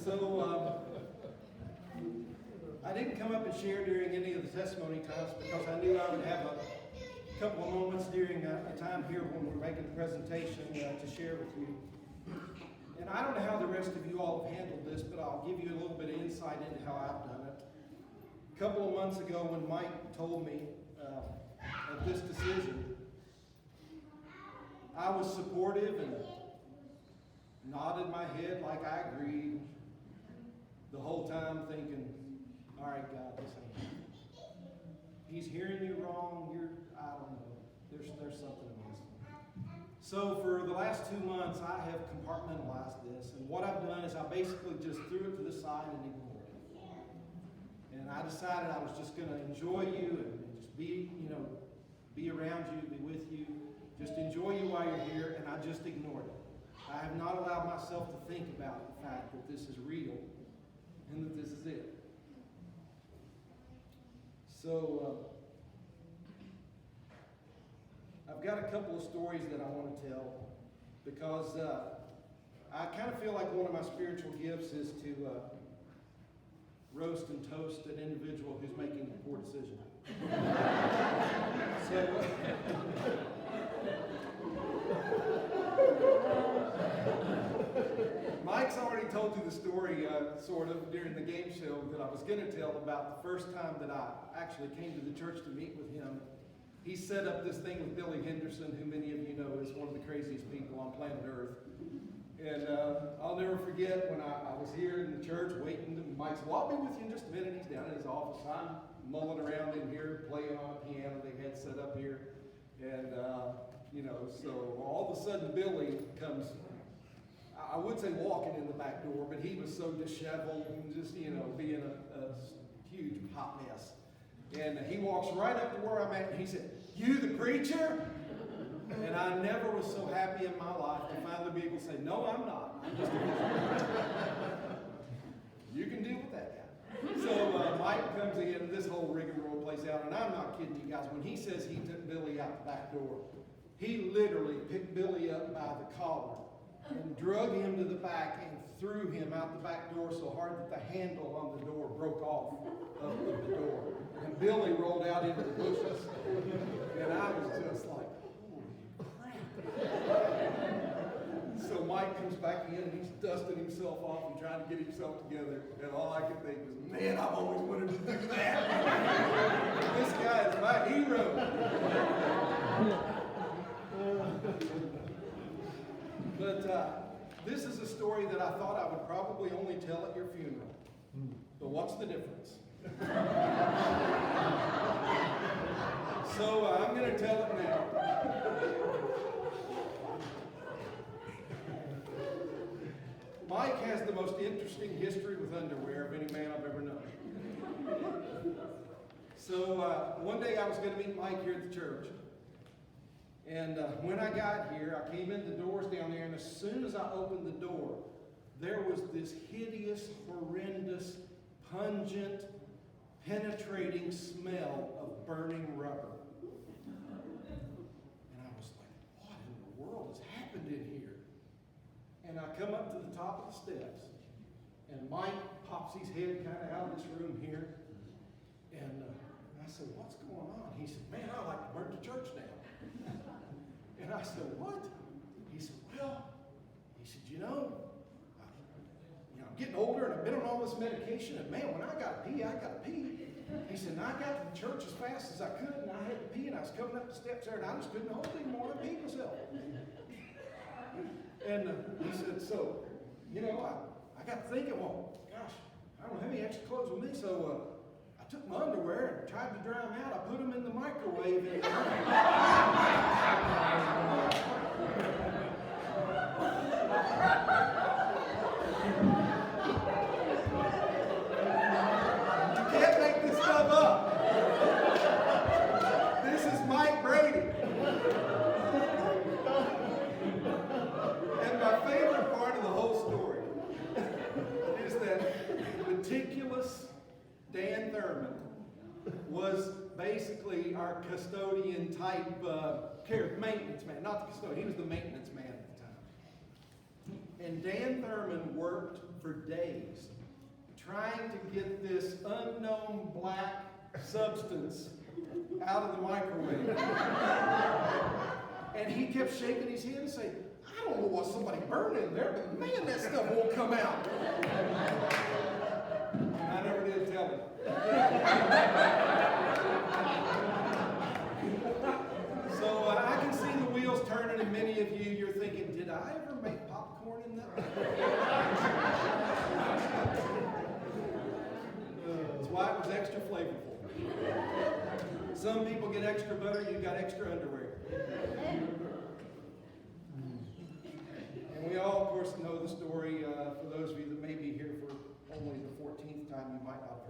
So I didn't come up and share during any of the testimony times because I knew I would have a couple of moments during a time here when we're making the presentation to share with you. And I don't know how the rest of you all have handled this, but I'll give you a little bit of insight into how I've done it. A couple of months ago when Mike told me of this decision, I was supportive and nodded my head like I agreed the whole time thinking, all right, God, this ain't it. He's hearing you wrong. I don't know. There's something amiss. So for the last 2 months, I have compartmentalized this. And what I've done is I basically just threw it to the side and ignored it. And I decided I was just going to enjoy you and just be around you, be with you, just enjoy you while you're here, and I just ignored it. I have not allowed myself to think about the fact that this is real and that this is it. So, I've got a couple of stories that I want to tell because I kind of feel like one of my spiritual gifts is to roast and toast an individual who's making a poor decision. Mike's already told you the story, sort of, during the game show that I was going to tell about the first time that I actually came to the church to meet with him. He set up this thing with Billy Henderson, who many of you know is one of the craziest people on planet Earth. And I'll never forget when I was here in the church waiting, and Mike said, well, I'll be with you in just a minute. He's down in his office. I'm mulling around in here, playing on a piano they had set up here. And, so all of a sudden Billy comes, I would say walking in the back door, but he was so disheveled and just, being a huge hot mess. And he walks right up to where I'm at, and he said, "You the preacher?" And I never was so happy in my life to finally be able to say, "No, I'm not. I'm just a visitor." You can deal with that guy. So Mike comes in, this whole rigmarole plays out, and I'm not kidding you guys. When he says he took Billy out the back door, he literally picked Billy up by the collar and drug him to the back and threw him out the back door so hard that the handle on the door broke off of the door. And Billy rolled out into the bushes. And I was just like, holy crap. So Mike comes back in and he's dusting himself off and trying to get himself together. And all I could think was, man, I've always wanted to do that. This guy is my hero. But this is a story that I thought I would probably only tell at your funeral. But what's the difference? So I'm going to tell it now. Mike has the most interesting history with underwear of any man I've ever known. So one day I was going to meet Mike here at the church. And when I got here, I came in, the doors down there, and as soon as I opened the door, there was this hideous, horrendous, pungent, penetrating smell of burning rubber. And I was like, what in the world has happened in here? And I come up to the top of the steps, and Mike pops his head kind of out of this room here. And I said, what's going on? He said, man, I'd like to burn the church down. And I said, what? He said, well, I'm getting older and I've been on all this medication, and man, when I got to pee, I got to pee. He said, and I got to the church as fast as I could, and I had to pee, and I was coming up the steps there, and I just couldn't hold it anymore. I peed myself. And he said, so, I got to thinking, well, gosh, I don't have any extra clothes with me, so I took my underwear and tried to dry them out. I put them in the microwave. And you can't make this stuff up. This is Mike Brady. And my favorite part of the whole story is that meticulous Dan Thurman was basically our custodian type maintenance man. Not the custodian, he was the maintenance man at the time. And Dan Thurman worked for days trying to get this unknown black substance out of the microwave. And he kept shaking his head and saying, I don't know what somebody burned in there, but man, that stuff won't come out. And I never did tell him. So I can see the wheels turning, and many of you, you're thinking, did I ever make popcorn in that? That's why it was extra flavorful. Some people get extra butter, you got extra underwear. And we all, of course, know the story. For those of you that may be here for only the 14th time, you might not have heard